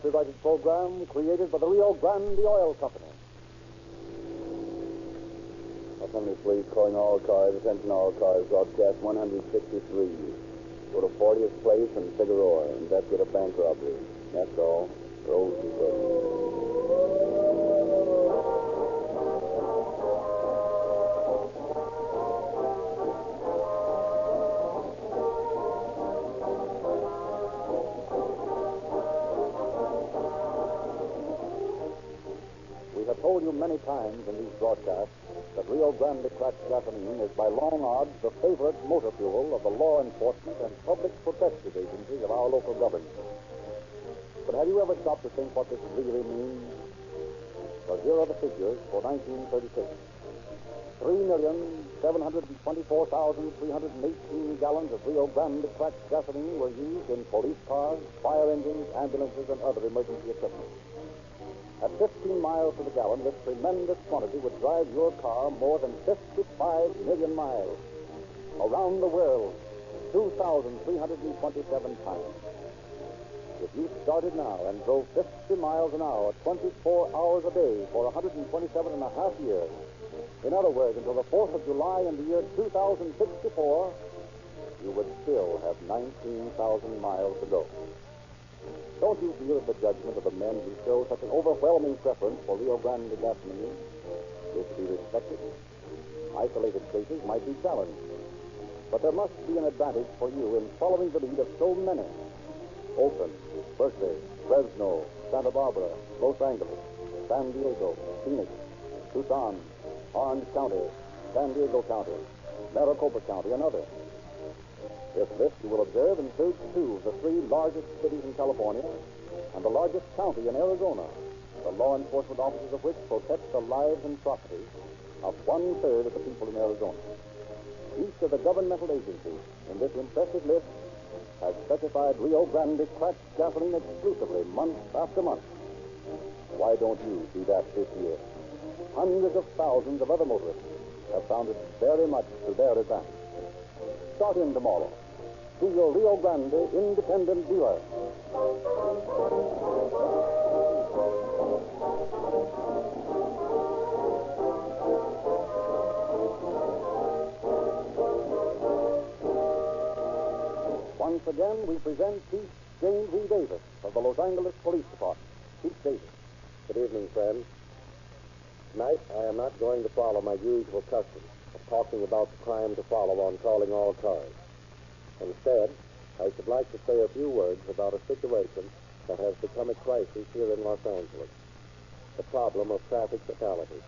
copyrighted program created by the Rio Grande Oil Company. Los Angeles Police calling all cars, attention all cars, broadcast 163. Go to 40th Place and Figueroa. Investigate a bank robbery. That's all. Rosenquist. We have told you many times in these broadcasts that Rio Grande cracked gasoline is by long odds the favorite motor fuel of the law enforcement and public protective agencies of our local government. But have you ever stopped to think what this really means? Well, here are the figures for 1936. 3,724,318 gallons of Rio Grande cracked gasoline were used in police cars, fire engines, ambulances, and other emergency equipment. At 15 miles to the gallon, this tremendous quantity would drive your car more than 55 million miles. Around the world, 2,327 times. If you started now and drove 50 miles an hour, 24 hours a day for 127 and a half years, in other words, until the 4th of July in the year 2064, you would still have 19,000 miles to go. Don't you feel that the judgment of the men who show such an overwhelming preference for Rio Grande gasoline is to be respected? Isolated cases might be challenged, but there must be an advantage for you in following the lead of so many. Oakland, Berkeley, Fresno, Santa Barbara, Los Angeles, San Diego, Phoenix, Tucson, Orange County, San Diego County, Maricopa County, and others. This list, you will observe, includes two of the three largest cities in California and the largest county in Arizona, the law enforcement officers of which protect the lives and property of 1/3 of the people in Arizona. Each of the governmental agencies in this impressive list has specified Rio Grande cracked gasoline exclusively month after month. Why don't you do that this year? Hundreds of thousands of other motorists have found it very much to their advantage. Start in tomorrow. See your Rio Grande independent dealer. Once again, we present Chief James E. Davis of the Los Angeles Police Department. Chief Davis. Good evening, friends. Tonight, I am not going to follow my usual custom of talking about the crime to follow on calling all cars. Instead, I should like to say a few words about a situation that has become a crisis here in Los Angeles, the problem of traffic fatalities.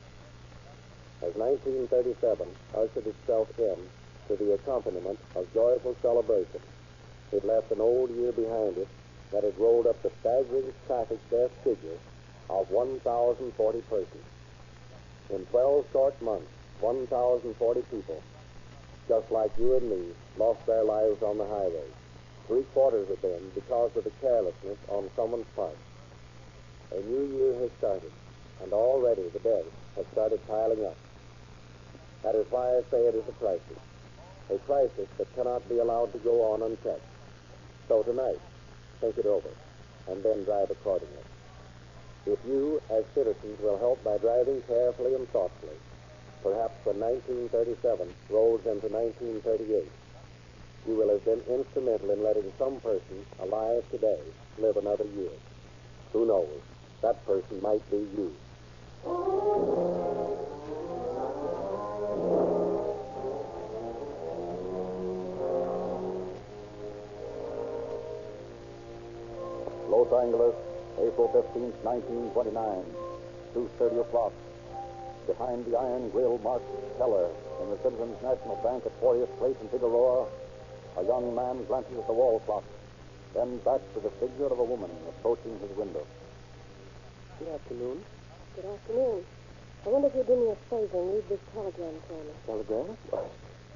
As 1937 ushered itself in to the accompaniment of joyful celebration, it left an old year behind it that had rolled up the staggering traffic death figure of 1,040 persons. In 12 short months, 1,040 people, just like you and me, lost their lives on the highway. 3/4 of them because of the carelessness on someone's part. A new year has started, and already the deaths have started piling up. That is why I say it is a crisis that cannot be allowed to go on unchecked. So tonight, think it over, and then drive accordingly. If you, as citizens, will help by driving carefully and thoughtfully, perhaps when 1937 rolls into 1938, you will have been instrumental in letting some person alive today live another year. Who knows? That person might be you. Los Angeles, April 15th, 1929, 2:30 o'clock. Behind the iron grill marked teller in the Citizens National Bank at 40th Place in Figueroa, a young man glances at the wall clock, then back to the figure of a woman approaching his window. Good afternoon. Good afternoon. I wonder if you'd do me a favor and read this telegram for me. Telegram?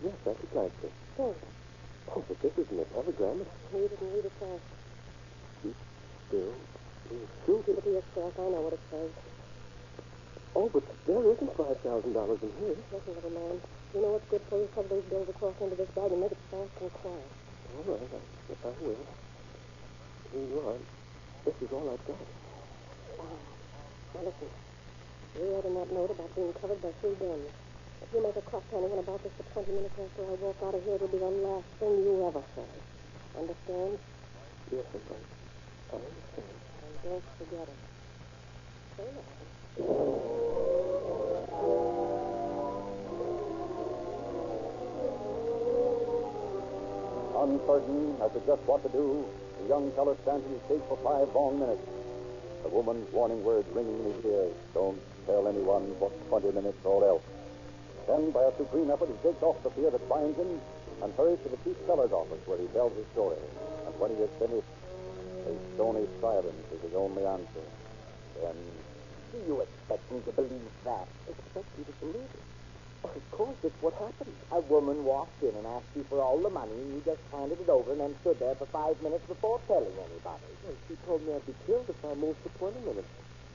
Yes, I'd be glad to. Thanks. Oh, but this isn't a telegram. Read it and read it fast. Keep still. Shoot Keep it. it to yourself. I know what it says. Oh, but there isn't $5,000 in here. Listen, little man. You know what's good for you? Shove those bills across into this bag and make it fast and quiet. All right, I will. Here you are. This is all I've got. Now listen. You read in that note about being covered by 3 guns. If you make a crack to anyone about this for 20 minutes after I walk out of here, it'll be the last thing you ever say. Understand? Yes, I understand. And don't forget it. So long. Uncertain as to just what to do, the young fellow stands in his gate for 5 long minutes. The woman's warning words ringing in his ears. Don't tell anyone for 20 minutes or else. Then, by a supreme effort, he shakes off the fear that binds him and hurries to the chief seller's office where he tells his story. And when he has finished, a stony silence is his only answer. Then, Do you expect me to believe that? Expect you to believe it. Of course, it's what happened. A woman walked in and asked you for all the money, and you just handed it over and then stood there for 5 minutes before telling anybody. Well, she told me I'd be killed if I moved for 20 minutes.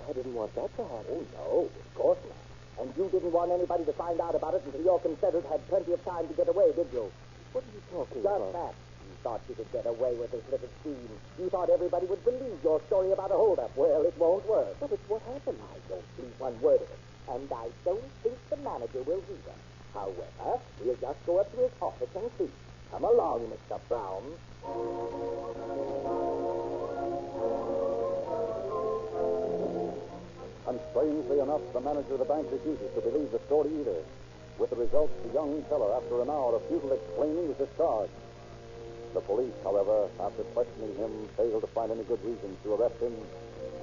I didn't want that to happen. Oh, no, of course not. And you didn't want anybody to find out about it until your confederate had plenty of time to get away, did you? What are you talking Just about? that. You thought you could get away with this little scheme. You thought everybody would believe your story about a holdup. Well, it won't work. But it's what happened. I don't believe one word of it. And I don't think the manager will either. However, we'll just go up to his office and see. Come along, Mr. Brown. and strangely enough, the manager of the bank refuses to believe the story either. With the result, the young fellow, after an hour of futile explaining, is discharged. The police, however, after questioning him, fail to find any good reason to arrest him,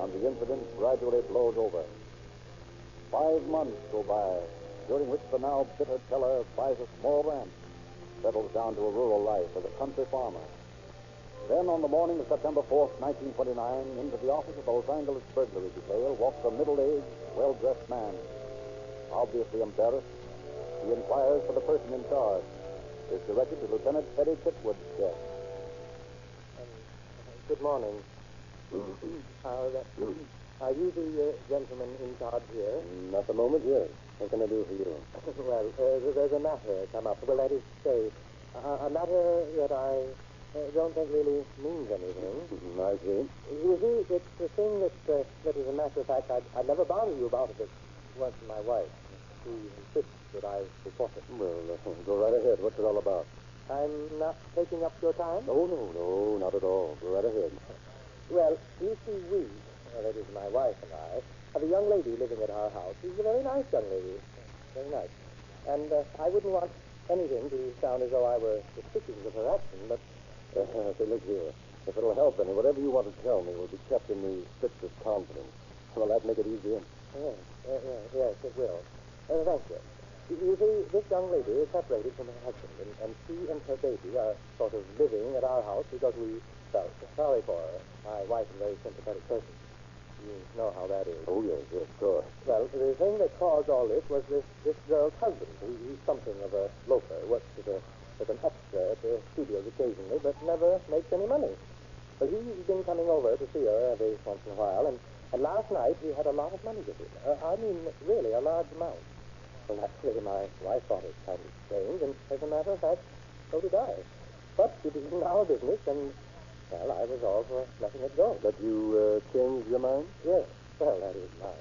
and the incident gradually blows over. 5 months go by, during which the now bitter teller buys a small ranch, settles down to a rural life as a country farmer. Then, on the morning of September 4th, 1929, into the office of the Los Angeles burglary detail walks a middle-aged, well-dressed man. Obviously embarrassed, he inquires for the person in charge. Is directed to Lieutenant Eddie Pitwood's desk. Good morning. Are you the gentleman in charge here? At the moment, yes. What can I do for you? Well, there's a matter come up. Well, that is to say, a matter that I don't think really means anything. I see. You see, it's the thing that as a matter of fact, I'd never bother you about if it weren't for my wife. She insists that I report it. Well, go right ahead. What's it all about? I'm not taking up your time? No, not at all. Go right ahead. Well, you see, that is my wife and I, have a young lady living at our house. She's a very nice young lady. Very nice. And I wouldn't want anything to sound as though I were suspicious of her action, but... Say, look here. If it'll help any, whatever you want to tell me will be kept in the strictest confidence. Will that make it easier? Yes, it will. Thank you. You see, this young lady is separated from her husband, and she and her baby are sort of living at our house because we felt sorry for her. My wife is a very sympathetic person. You know how that is. Oh, yes, sure. Well, the thing that caused all this was this girl's husband. He's something of a loafer, works as an extra at the studios occasionally, but never makes any money. But he's been coming over to see her every once in a while, and last night he had a lot of money with him. I mean, really, a large amount. Well, naturally, my wife thought it kind of strange, and as a matter of fact, so did I. But it isn't our business, and, well, I resolved for letting it go. But you changed your mind? Yes. Well, that is my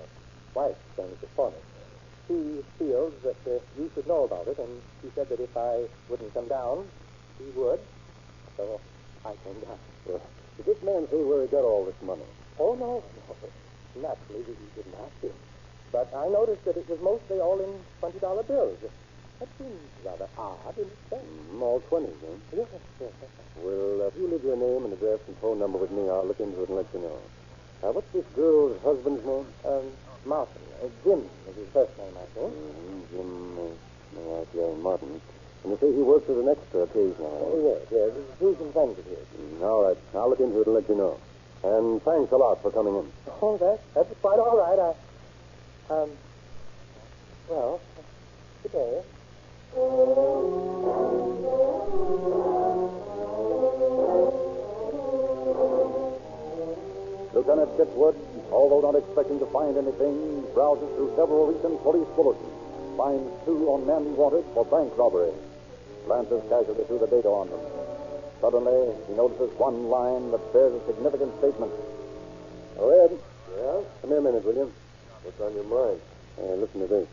wife changed it for me. She feels that you should know about it, and she said that if I wouldn't come down, she would. So I came down. Did this man say where he got all this money? Oh, no. Naturally, we didn't ask him. But I noticed that it was mostly all in $20 bills. That seems rather odd in itself. All 20s, huh? Yes. Well, if you leave your name and address and phone number with me, I'll look into it and let you know. What's this girl's husband's name? Martin. Jim is his first name, I think. Jim, yeah, Martin. And you say he works as an extra occasionally? Yes. Through some friends of his. All right. I'll look into it and let you know. And thanks a lot for coming in. Oh, that's quite all right. Well, good day. Lieutenant Pitwood, although not expecting to find anything, browses through several recent police bulletins, finds 2 men wanted for bank robbery, glances casually through the data on them. Suddenly, he notices one line that bears a significant statement. Oh, Ed. Yeah? Come here a minute, will you? What's on your mind? Listen to this.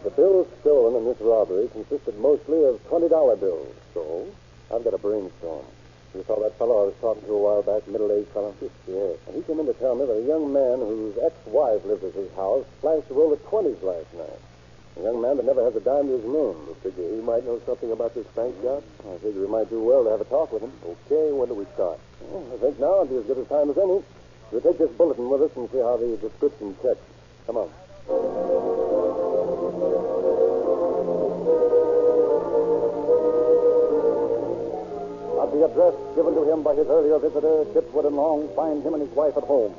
The bills stolen in this robbery consisted mostly of $20 bills. So? I've got a brainstorm. You saw that fellow I was talking to a while back, middle-aged fellow? Yes. And he came in to tell me that a young man whose ex-wife lived at his house flashed a roll of 20s last night. A young man that never has a dime to his name. You figure he might know something about this bank job? I figure we might do well to have a talk with him. Okay, when do we start? Well, I think now would be as good a time as any. We'll take this bulletin with us and see how the description checks. Come on. At the address given to him by his earlier visitor, Chitwood and Long find him and his wife at home.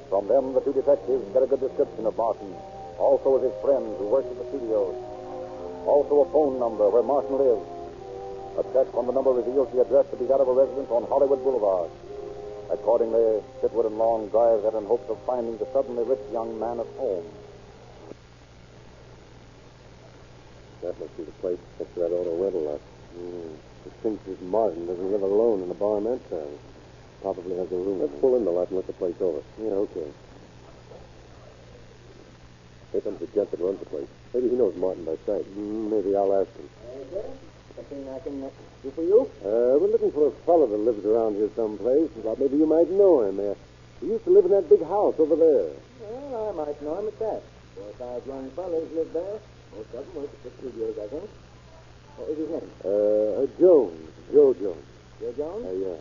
From them, the two detectives get a good description of Martin, also of his friends who worked at the studios. Also a phone number where Martin lives. A check on the number reveals the address to be that of a residence on Hollywood Boulevard. Accordingly, Chitwood and Long drive there in hopes of finding the suddenly rich young man at home. That must be the place next to that auto rental lot. It thinks this Martin doesn't live alone in the bar town. Probably has a room. Let's pull in the lot and look the place over. Yeah, okay. Here comes the gent that runs the place. Maybe he knows Martin by sight. Maybe I'll ask him. Something I can do for you? We're looking for a fellow that lives around here someplace. Thought maybe you might know him. He used to live in that big house over there. Well, I might know him at that. 4 or 5 young fellows live there. Most of them work at the studios, I think. What was his name? Jones. Joe Jones. Joe Jones? Yeah.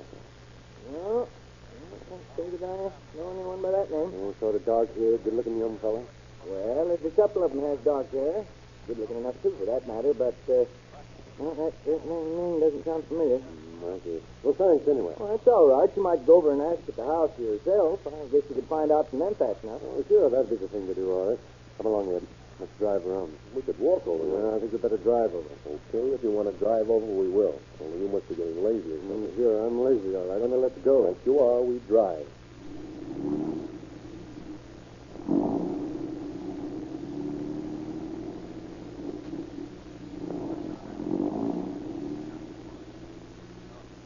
No, I can't say that I know anyone by that name. Oh, sort of dark-haired, good-looking young fellow. Well, there's a couple of them has dark hair. Good-looking enough, too, for that matter, but, well, that name doesn't sound familiar. I see. Well, thanks anyway. Well, that's all right. You might go over and ask at the house yourself. I guess you could find out from them fast enough. Oh, sure, that'd be the thing to do, all right. Come along, Ed. Let's drive around. We could walk over there. I think we better drive over. Okay, if you want to drive over, we will. Only you must be getting lazy, isn't it? Sure, I'm lazy, all right. I'm going to let you go. Once you are, we drive.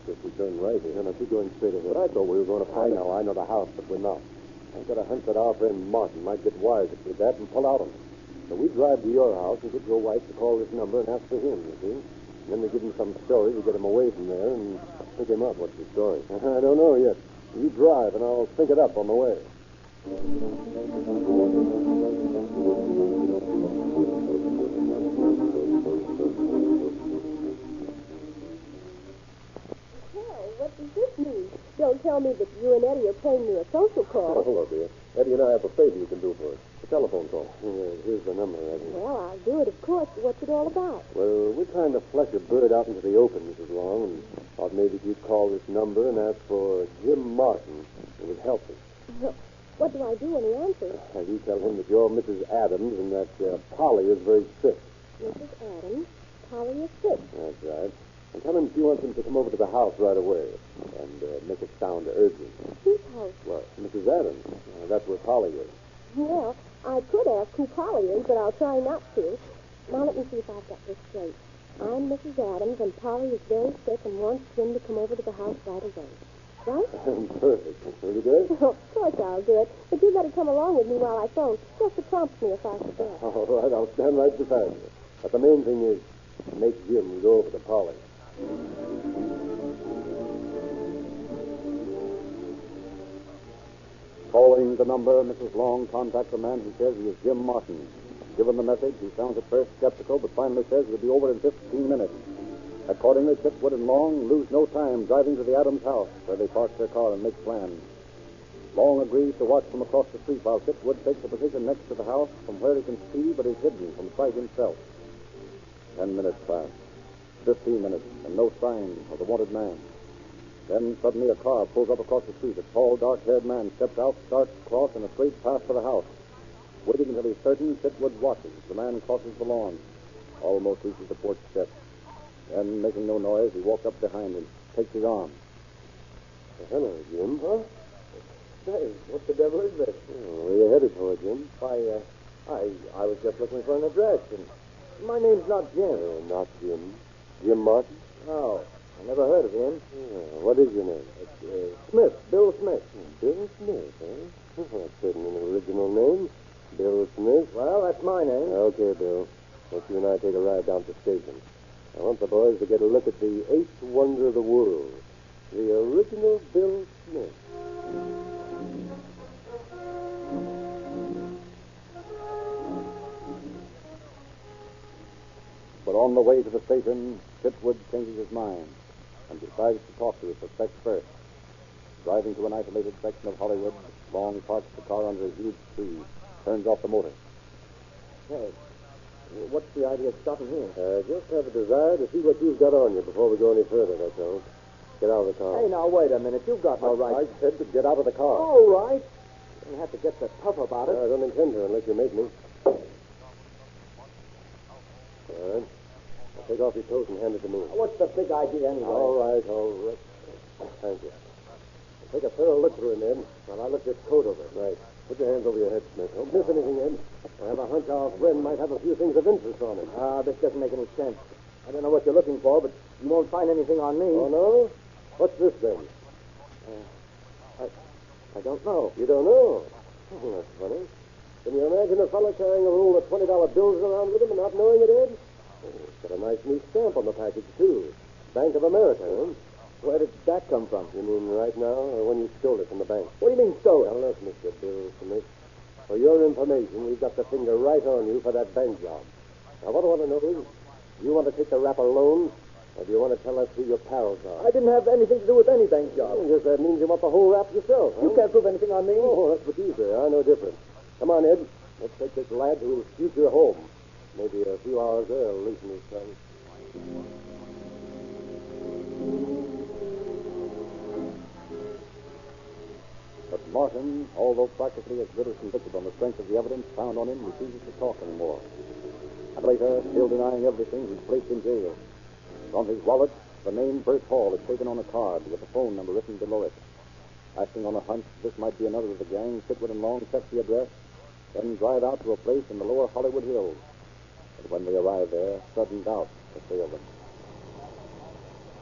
Guess we turn right here. No, keep going straight ahead. But I thought we were going to find out. I know the house, but we're not. I've got a hunch that our friend Martin might get wise if we did that and pull out on him. So we drive to your house and get your wife to call this number and ask for him, you see. And then we give him some story to get him away from there and pick him up. What's the story? I don't know yet. You drive, and I'll think it up on the way. Well, what does this mean? Don't tell me that you and Eddie are paying me a social call. Oh, hello, dear. Eddie and I have a favor you can do for us. A telephone call. Here's the number, Eddie. Well, I'll do it, of course. What's it all about? Well, we're trying to flush a bird out into the open, Mrs. Long, and thought maybe you'd call this number and ask for Jim Martin. It would help us. Well, what do I do when he answers? You tell him that you're Mrs. Adams and that Polly is very sick. Mrs. Adams, Polly is sick. That's right. And tell him she wants him to come over to the house right away and make it sound urgent. Whose house? Well, Mrs. Adams. That's where Polly is. Well, I could ask who Polly is, but I'll try not to. Now, let me see if I've got this straight. I'm Mrs. Adams, and Polly is very sick and wants Jim to come over to the house right away. Right? Perfect. Will you do it? Of course I'll do it. But you better come along with me while I phone, just to prompt me if I forget. All right, I'll stand right beside you. But the main thing is, make Jim go over to Polly. Calling the number, Mrs. Long contacts a man who says he is Jim Martin. Given the message, he sounds at first skeptical, but finally says he'll be over in 15 minutes. Accordingly, Chitwood and Long lose no time driving to the Adams house, where they park their car and make plans. Long agrees to watch from across the street while Chitwood takes a position next to the house from where he can see but is hidden from sight himself. 10 minutes pass. 15 minutes, and no sign of the wanted man. Then suddenly a car pulls up across the street. A tall, dark-haired man steps out, starts across in a straight path for the house. Waiting until he's certain, Chitwood watches. The man crosses the lawn, almost reaches the porch steps. Then, making no noise, he walks up behind him, takes his arm. Hello, Jim. Huh? Say, what the devil is this? Where are you headed for, Jim? I was just looking for an address, and my name's not Jim. Not Jim. Jim Martin? No. I never heard of him. What is your name? Smith, Bill Smith. Bill Smith, eh? That's certainly an original name. Bill Smith. Well, that's my name. Okay, Bill. Let's you and I take a ride down to the station. I want the boys to get a look at the eighth wonder of the world, the original Bill Smith. But on the way to the station, Chitwood changes his mind and decides to talk to his suspect first. Driving to an isolated section of Hollywood, Long parks the car under a huge tree, turns off the motor. Hey, what's the idea of stopping here? Just have a desire to see what you've got on you before we go any further, that's all. Get out of the car. Hey, now, wait a minute. You've got no right. I said to get out of the car. All right. You don't have to get so tough about it. I don't intend to unless you make me. All right. Now take off your coat and hand it to me. What's the big idea anyway? All right. Thank you. Take a thorough look through him, Ed, while I look this coat over. Right. Put your hands over your head, Smith. Don't miss anything, Ed. I have a hunch our friend might have a few things of interest on him. This doesn't make any sense. I don't know what you're looking for, but you won't find anything on me. Oh, no? What's this, then? I don't know. You don't know? Oh, that's funny. Can you imagine a fellow carrying a roll of $20 bills around with him and not knowing it, Ed? Oh, it's got a nice new stamp on the package, too. Bank of America, huh? Where did that come from? You mean right now, or when you stole it from the bank? What do you mean, stole it? Now, look, Mr. Bill Smith. For your information, we've got the finger right on you for that bank job. Now, what I want to know is, do you want to take the rap alone, or do you want to tell us who your pals are? I didn't have anything to do with any bank job. I guess that means you want the whole rap yourself, huh? You can't prove anything on me. Oh, that's what you say. I know different. Come on, Ed. Let's take this lad to his future home. Maybe a few hours there will loosen his tongue. But Martin, although practically as good as convicted on the strength of the evidence found on him, refuses to talk anymore. And later, still denying everything, he's placed in jail. From his wallet, the name Bert Hall is taken on a card with a phone number written below it. Acting on a hunch this might be another of the gang, Chitwood and Long check the address, then drive out to a place in the lower Hollywood Hills. But when they arrive there, sudden doubt assails them.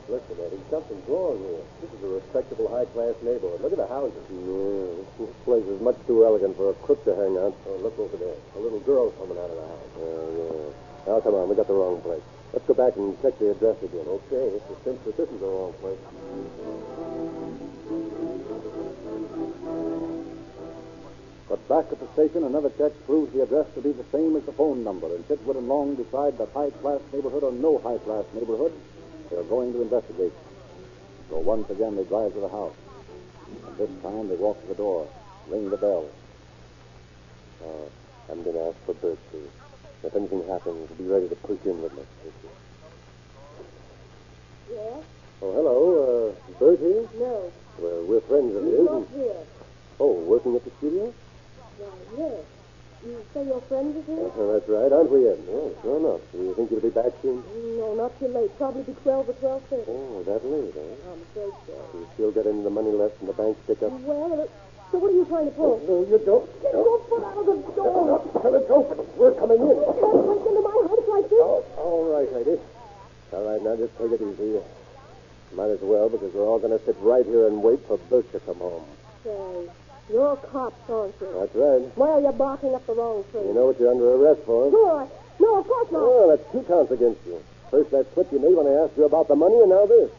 Listen, Eddie, something's wrong here. This is a respectable, high-class neighborhood. Look at the houses. Yeah, this place is much too elegant for a crook to hang out. Oh, look over there. A little girl coming out of the house. Yeah. Now, come on. We got the wrong place. Let's go back and check the address again. Okay, it's a cinch that this is the wrong place. But back at the station, another check proves the address to be the same as the phone number, and Chitwood and Long decide that high-class neighborhood or no high-class neighborhood, they're going to investigate. So once again, they drive to the house. And this time, they walk to the door, ring the bell. I'm going to ask for Bert, too. If anything happens, be ready to push in with me. Yes? Oh, hello. Bert here? No. Well, we're friends of He's his. not here. Oh, working at the studio? Why, yes. You say your friend is here? That's right. Aren't we, Ed? Oh, sure enough. Do you think you'll be back soon? No, not too late. Probably be 12 or 12:30. Oh, that late, eh? I'm afraid so. You still got any of the money left in the bank pickup? Well, so what are you trying to pull? No, you don't. Get your foot out of the door! Tell it's open. We're coming in. You can't break into my house like this. Oh, all right, lady. All right, now just take it easy. Might as well, because we're all going to sit right here and wait for Bert to come home. Say, you're cops, aren't you? That's right. Well, you're barking up the wrong tree. You know what you're under arrest for? No, of course not. Oh, that's 2 counts against you. First that slip you made when I asked you about the money, and now this.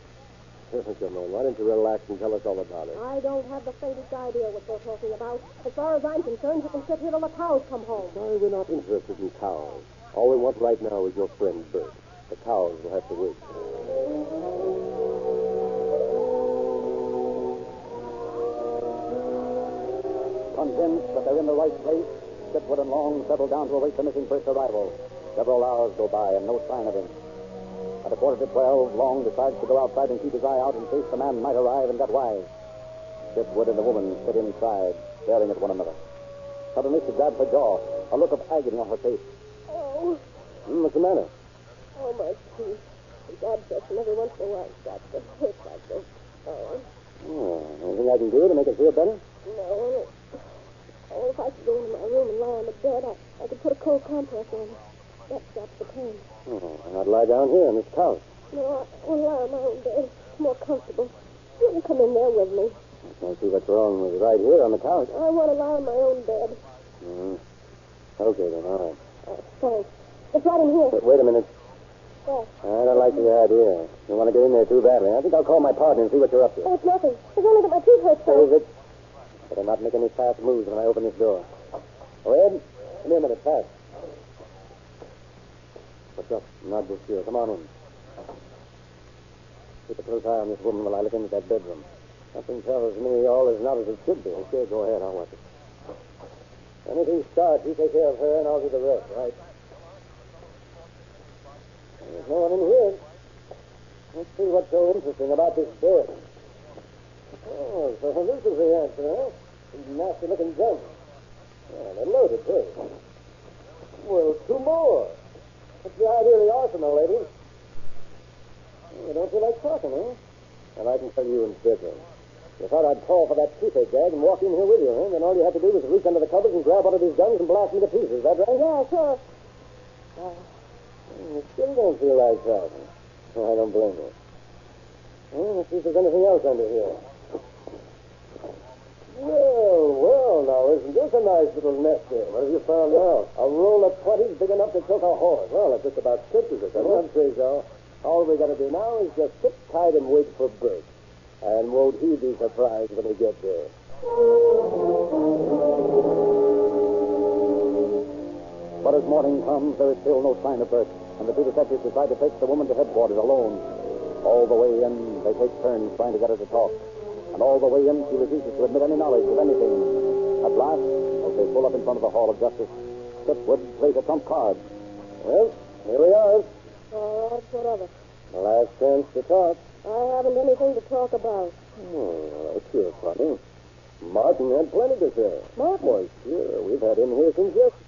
Come on, why don't you relax and tell us all about it? I don't have the faintest idea what they're talking about. As far as I'm concerned, you can sit here till the cows come home. Sorry, we're not interested in cows. All we want right now is your friend, Bert. The cows will have to wait. Convinced that they're in the right place, Chitwood and Long settle down to await the missing Bert's arrival. Several hours go by and no sign of him. At 11:45, Long decides to go outside and keep his eye out in case the man might arrive and get wise. Chitwood and the woman sit inside, staring at one another. Suddenly, she grabs her jaw, a look of agony on her face. Oh, What's the matter? oh, my teeth. God bless them every once in a while. Got to hurt like this. Oh, Anything I can do to make it feel better? no. Oh, if I could go into my room and lie on the bed, I could put a cold compress on it. That stops the pain. I'd lie down here on this couch. No, I want to lie on my own bed. It's more comfortable. You want to come in there with me? I can't see what's wrong with it right here on the couch. I want to lie on my own bed. Okay, then, all right. Thanks. It's right in here. Wait a minute. What? I don't like the idea. You want to get in there too badly. I think I'll call my partner and see what you're up to. Oh, it's nothing. It's only that my teeth hurt so. Save it. Better not make any fast moves when I open this door. Oh, Ed, come here a minute, fast. What's up? I'm not just sure. Come on in. Keep a close eye on this woman while I look into that bedroom. Something tells me all is not as it should be. Okay, go ahead. I'll watch it. Anything starts, you take care of her, and I'll do the rest, right? There's no one in here. Let's see what's so interesting about this bed. Oh, so this is the answer, huh? These nasty-looking guns. Yeah, they're loaded, too. Well, two more. What's the idea of the arsenal, ladies? You don't feel like talking, huh? Well, I can tell you instead, then. You thought I'd call for that toothache gag and walk in here with you, huh? Then all you had to do was reach under the covers and grab one of these guns and blast me to pieces. Is that right? Yeah, sure. You still don't feel like talking. Oh, I don't blame you. Well, let's see if there's anything else under here. Well, now, isn't this a nice little nest there? What have you found now? A roll of 20s big enough to choke a horse. Well, it just about stitches it, doesn't it? I'd say so. All we got to do now is just sit tight and wait for Bert. And won't he be surprised when he gets there? But as morning comes, there is still no sign of Bert, and the two detectives decide to take the woman to headquarters alone. All the way in, they take turns trying to get her to talk. And all the way in, she refuses to admit any knowledge of anything. At last, as they pull up in front of the Hall of Justice, Fitwood plays a trump card. Well, here we are. All right, whatever. The last chance to talk. I haven't anything to talk about. Oh, that's sure funny. Martin had plenty to say. Martin? Why, sure. We've had him here since yesterday.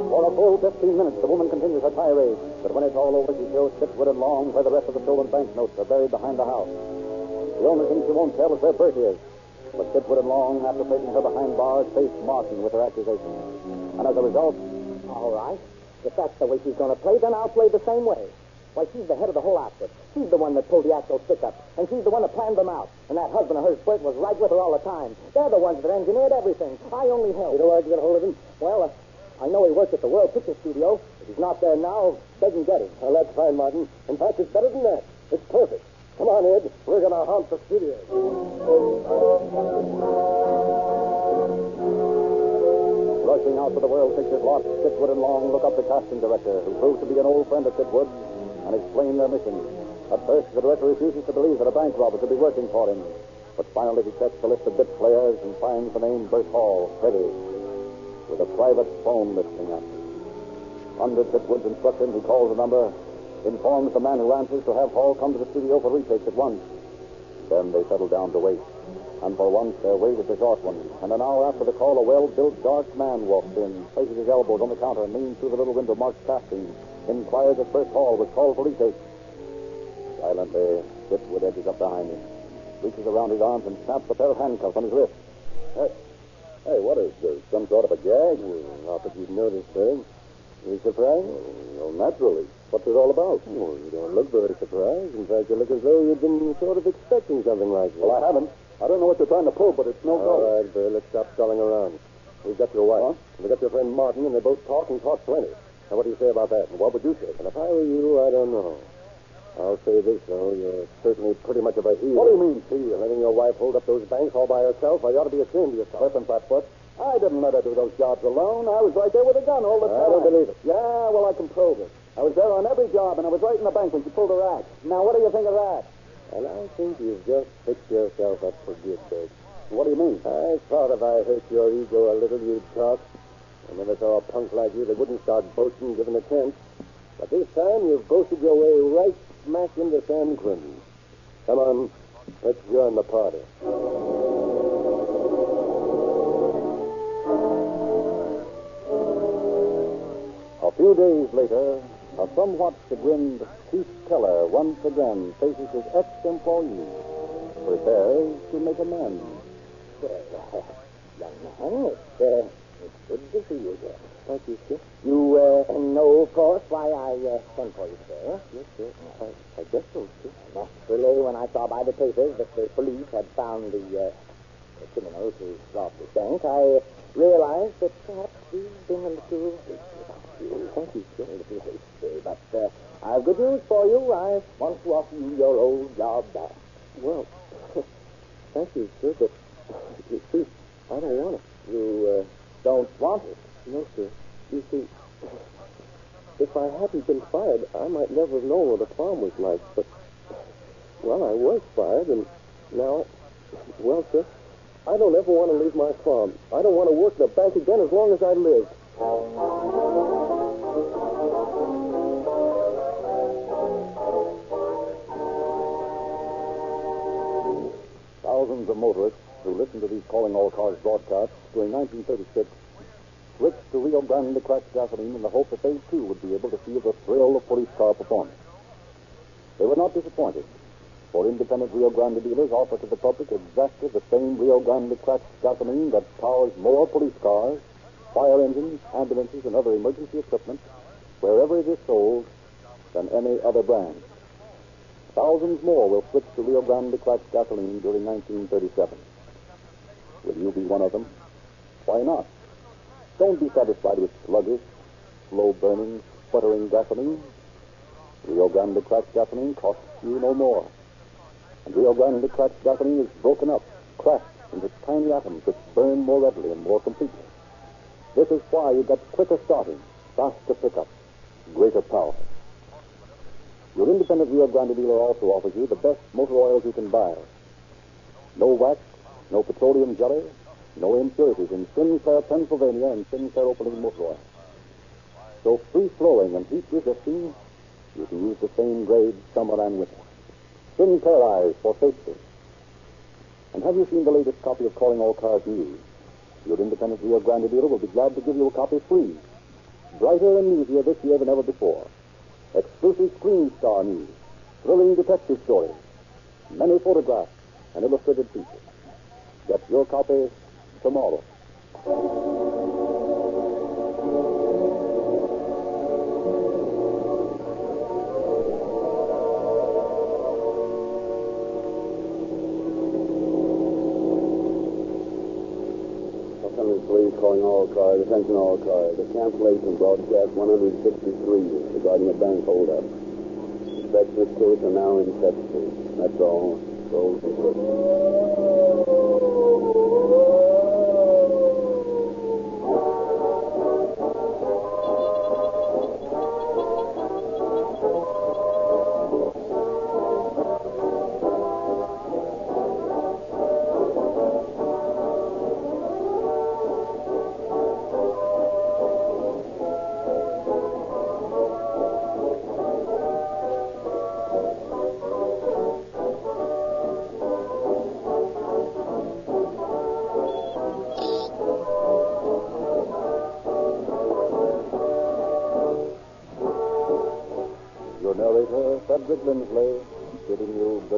For a full 15 minutes, the woman continues her tirade, but when it's all over, she shows Fitwood and Long where the rest of the stolen banknotes are buried behind the house. The only thing she won't tell is where Bert is. But Fitwood and Long, after placing her behind bars, face Martin with her accusations. And as a result... All right. If that's the way she's going to play, then I'll play the same way. Why, she's the head of the whole outfit. She's the one that pulled the actual stick-up. And she's the one that planned them out. And that husband of hers, Bert, was right with her all the time. They're the ones that engineered everything. I only helped. You know where I can get hold of him? Well, I know he works at the World Picture Studio. If he's not there now, they can get him. Well, that's fine, Martin. In fact, it's better than that. It's perfect. Come on, Ed. We're going to haunt the studio. Rushing out to the World Pictures lot, Fitwood and Long look up the casting director, who proves to be an old friend of Fitwood, and explain their mission. At first, the director refuses to believe that a bank robber could be working for him. But finally, he checks the list of bit players and finds the name Bert Hall, ready, with a private phone listening app. Under Fitwood's instruction, he calls the number, informs the man who answers to have Hall come to the studio for retakes at once. Then they settle down to wait. And for once, their wait is a short one. And an hour after the call, a well-built, dark man walks in, places his elbows on the counter, and leans through the little window marked casting, inquires if Bert Hall was called for retake. Silently, Fitwood edges up behind him, reaches around his arms, and snaps a pair of handcuffs on his wrist. Hey, what is this? Some sort of a gag? Not that you've noticed, sir. You surprised? Well, naturally. What's it all about? Well, you don't look very surprised. In fact, you look as though you've been sort of expecting something like this. Well, I haven't. I don't know what you're trying to pull, but it's no go. All right, Bill, let's stop stalling around. We've got your wife. And we've got your friend Martin, and they both talk and talk plenty. Now, what do you say about that? And what would you say? And if I were you, I don't know. I'll say this, though. You're certainly pretty much of a heel. What do you mean, heel? Letting your wife hold up those banks all by herself, well, you ought to be ashamed of yourself. Listen, Flatfoot. I didn't let her do those jobs alone. I was right there with a gun all the time. I don't believe it. Yeah, well, I can prove it. I was there on every job, and I was right in the bank when she pulled her act. Now, what do you think of that? And I think you've just fixed yourself up for good, Bert. What do you mean? I thought if I hurt your ego a little, you'd talk. I never saw a punk like you that wouldn't start boasting given a chance. But this time, you've boasted your way right smack into San Quentin. Come on, let's join the party. few days later, a somewhat chagrined Chief Keller once again faces his ex-employee, prepares to make amends. Young man, it's good to see you again. Thank you, sir. You know, of course, why I sent for you, sir. Yes, sir. I guess so, sir. Naturally, when I saw by the papers that the police had found the criminal who robbed the bank, I realized that perhaps we've been a little hasty about you. Thank you, sir. A little hasty, but I have good news for you. I want to offer you your old job back. Well, thank you, sir, but you see, I don't want it. You don't want it? No, sir. You see, if I hadn't been fired, I might never have known what a farm was like. But, well, I was fired, and now, well, sir, I don't ever want to leave my farm. I don't want to work in a bank again as long as I live. Thousands of motorists who listened to these calling all cars broadcasts during 1936 switched to Rio Grande cracked gasoline in the hope that they, too, would be able to feel the thrill of police car performance. They were not disappointed, for independent Rio Grande dealers offer to the public exactly the same Rio Grande cracked gasoline that powers more police cars, fire engines, ambulances, and other emergency equipment wherever it is sold than any other brand. Thousands more will switch to Rio Grande cracked gasoline during 1937. Will you be one of them? Why not? Don't be satisfied with sluggish, slow-burning, sputtering gasoline. Rio Grande cracked gasoline costs you no more. And Rio Grande cracked gasoline is broken up, cracked into tiny atoms which burn more readily and more completely. This is why you get quicker starting, faster pickup, greater power. Your independent Rio Grande dealer also offers you the best motor oils you can buy. No wax, no petroleum jelly, no impurities in Sinclair, Pennsylvania, and Sinclair opening motor oil. So free-flowing and heat-resisting, you can use the same grade summer and winter. Sinclair eyes for safety. And have you seen the latest copy of Calling All Cars News? Your independent Rio Grande dealer will be glad to give you a copy free. Brighter and easier this year than ever before. Exclusive Screen Star news, thrilling detective stories, many photographs, and illustrated features. Get your copy tomorrow. Police calling all cars, attention all cars. A cancellation broadcast 163 regarding a bank holdup. Suspects in this case are now in custody. That's all. Roll for Your narrator, Frederick Lindsley, bidding you good